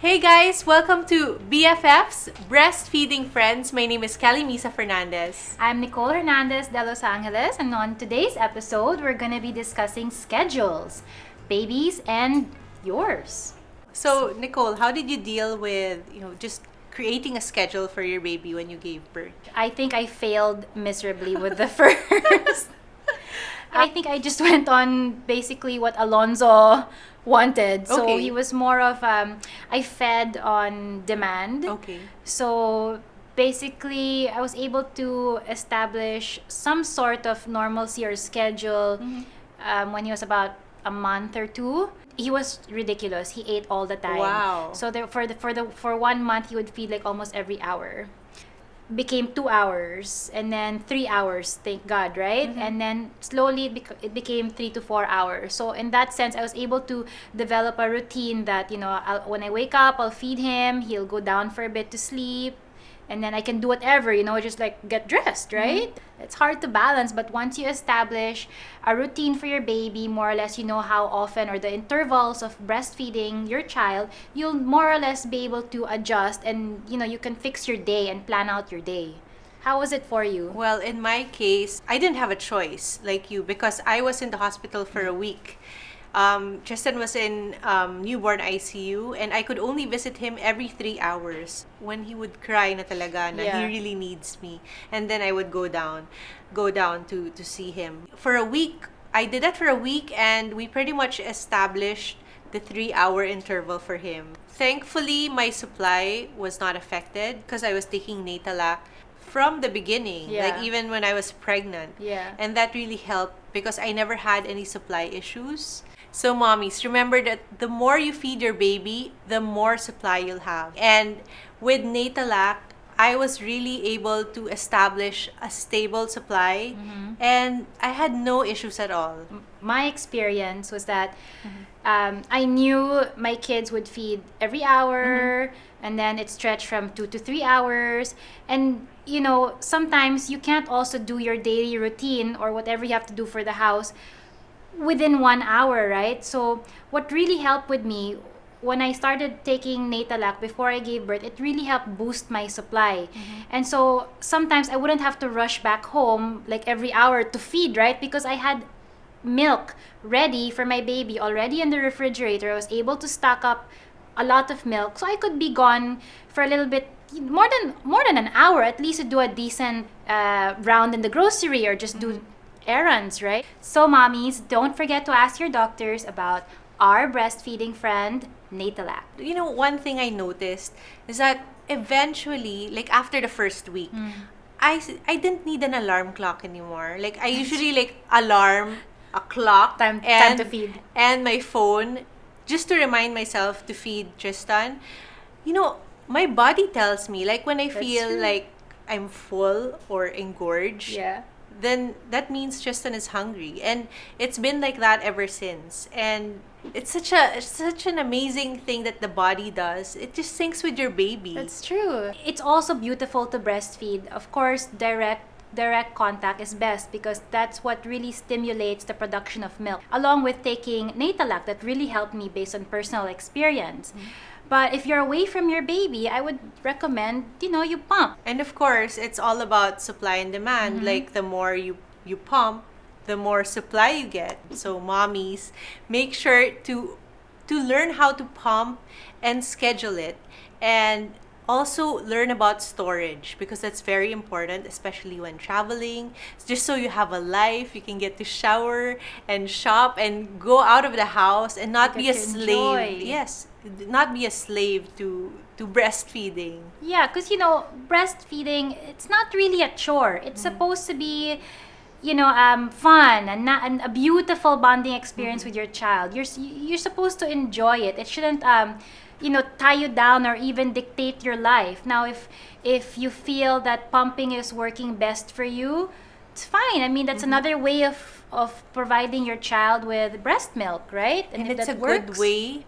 Hey guys, welcome to BFF's Breastfeeding Friends. My name is Kelly Misa Fernandez. I'm Nicole Hernandez de Los Angeles, and on today's episode, we're going to be discussing schedules, babies, and yours. So, Nicole, how did you deal with, just creating a schedule for your baby when you gave birth? I think I failed miserably with the first. I think I just went on basically what Alonzo wanted. So Okay. he was more of, I fed on demand. Okay. So basically, I was able to establish some sort of normalcy or schedule when he was about a month or two. He was ridiculous. He ate all the time. Wow. So for 1 month, he would feed like almost every hour. Became 2 hours and then 3 hours, thank God, right? And then slowly it became 3 to 4 hours. So in that sense, I was able to develop a routine that when I wake up, I'll feed him. He'll go down for a bit to sleep, and then I can do whatever, just like get dressed, right? It's hard to balance, but once you establish a routine for your baby, more or less you know how often or the intervals of breastfeeding your child, you'll more or less be able to adjust, and you can fix your day and plan out your day. How was it for you? Well, in my case, I didn't have a choice like you because I was in the hospital for a week. Tristan was in newborn ICU, and I could only visit him every 3 hours. When he would cry na talaga na he Yeah. really needs me, and then I would go down to see him. For a week, I did that for a week, and we pretty much established the 3 hour interval for him. Thankfully, my supply was not affected because I was taking Natalac from the beginning, Yeah. like even when I was pregnant. Yeah. And that really helped because I never had any supply issues. So mommies, remember that the more you feed your baby, the more supply you'll have. And with Natalac, I was really able to establish a stable supply, and I had no issues at all. My experience was that I knew my kids would feed every hour, and then it stretched from 2 to 3 hours. And sometimes you can't also do your daily routine or whatever you have to do for the house within 1 hour, right? So what really helped with me when I started taking Natalac before I gave birth, it really helped boost my supply. And so sometimes I wouldn't have to rush back home like every hour to feed, right? Because I had milk ready for my baby already in the refrigerator. I was able to stock up a lot of milk, so I could be gone for a little bit more than an hour, at least to do a decent round in the grocery or just do errands, right? So mommies, don't forget to ask your doctors about our breastfeeding friend, Natalac. One thing I noticed is that eventually, like after the first week, I didn't need an alarm clock anymore. Like I usually alarm a clock Time and to feed. and my phone just to remind myself to feed Tristan. My body tells me, like when I feel true. like I'm full or engorged, Yeah. then that means Tristan is hungry, and it's been like that ever since. And it's such an amazing thing that the body does. It just syncs with your baby. That's true. It's also beautiful to breastfeed. Of course, direct contact is best because that's what really stimulates the production of milk. Along with taking Natalac, that really helped me based on personal experience. But if you're away from your baby, I would recommend, you pump. And of course, it's all about supply and demand. Like the more you pump, the more supply you get. So mommies, make sure to learn how to pump and schedule it, and also learn about storage because that's very important, especially when traveling. Just so you have a life, you can get to shower and shop and go out of the house and not You be a get to slave. enjoy. Yes, not be a slave to breastfeeding. Yeah, because breastfeeding, it's not really a chore. It's supposed to be, fun and a beautiful bonding experience with your child. You're supposed to enjoy it. It shouldn't tie you down or even dictate your life. Now, if you feel that pumping is working best for you, it's fine. I mean, that's another way of providing your child with breast milk, right? And if it's a that good works, way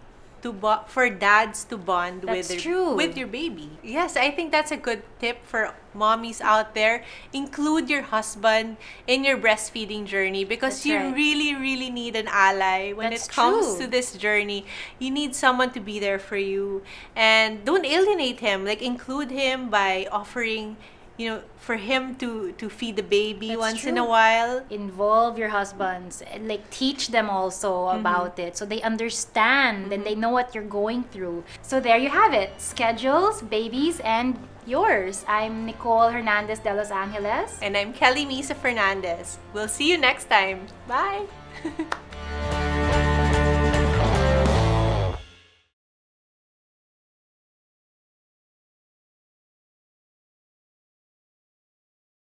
for dads to bond That's true. with your baby. Yes, I think that's a good tip for mommies out there. Include your husband in your breastfeeding journey because That's you right. really, really need an ally when That's it comes true. to this journey. You need someone to be there for you, and don't alienate him. Like, include him by offering, for him to feed the baby That's once in a true. while. Involve your husbands and like teach them also about it so they understand and they know what you're going through. So there you have it. Schedules, babies, and yours. I'm Nicole Hernandez de Los Angeles. And I'm Kelly Misa Fernandez. We'll see you next time. Bye.